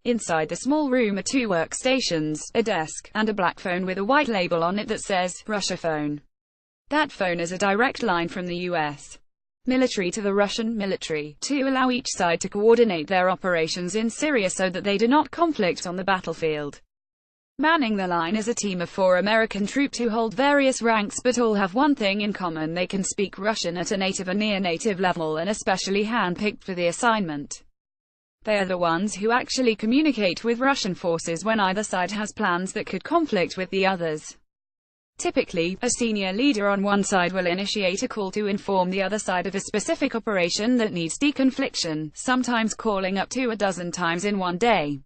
Inside the small room are 2 workstations, a desk, and a black phone with a white label on it that says, Russia phone. That phone is a direct line from the U.S. military to the Russian military, to allow each side to coordinate their operations in Syria so that they do not conflict on the battlefield. Manning the line is a team of 4 American troops who hold various ranks but all have one thing in common: they can speak Russian at a native or near-native level and especially hand-picked for the assignment. They are the ones who actually communicate with Russian forces when either side has plans that could conflict with the others. Typically, a senior leader on one side will initiate a call to inform the other side of a specific operation that needs deconfliction, sometimes calling up to a dozen times in one day.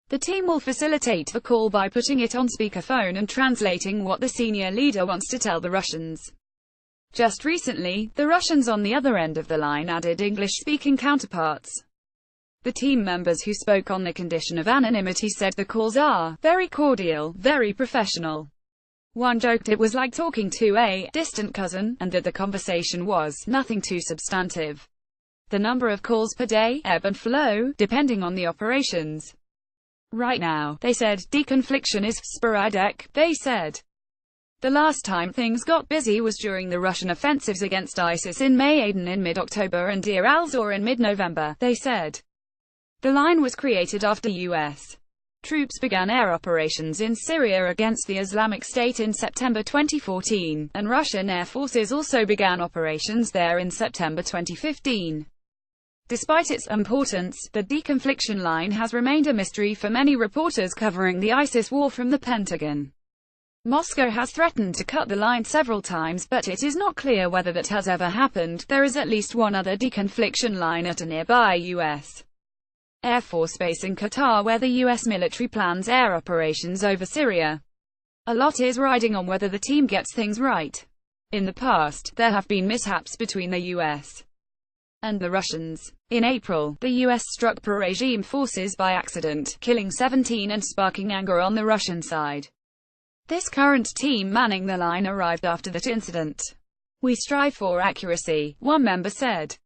The team will facilitate the call by putting it on speakerphone and translating what the senior leader wants to tell the Russians. Just recently, the Russians on the other end of the line added English-speaking counterparts. The team members who spoke on the condition of anonymity said the calls are very cordial, very professional. One joked it was like talking to a distant cousin, and that the conversation was nothing too substantive. The number of calls per day ebb and flow, depending on the operations. Right now, they said, deconfliction is sporadic, they said. The last time things got busy was during the Russian offensives against ISIS in May, Aden in mid-October and Deir al-Zor in mid-November, they said. The line was created after U.S. troops began air operations in Syria against the Islamic State in September 2014, and Russian air forces also began operations there in September 2015. Despite its importance, the deconfliction line has remained a mystery for many reporters covering the ISIS war from the Pentagon. Moscow has threatened to cut the line several times, but it is not clear whether that has ever happened. There is at least one other deconfliction line at a nearby U.S. Air Force base in Qatar where the U.S. military plans air operations over Syria. A lot is riding on whether the team gets things right. In the past, there have been mishaps between the U.S. and the Russians. In April, the U.S. struck pro-regime forces by accident, killing 17 and sparking anger on the Russian side. This current team manning the line arrived after that incident. We strive for accuracy, one member said.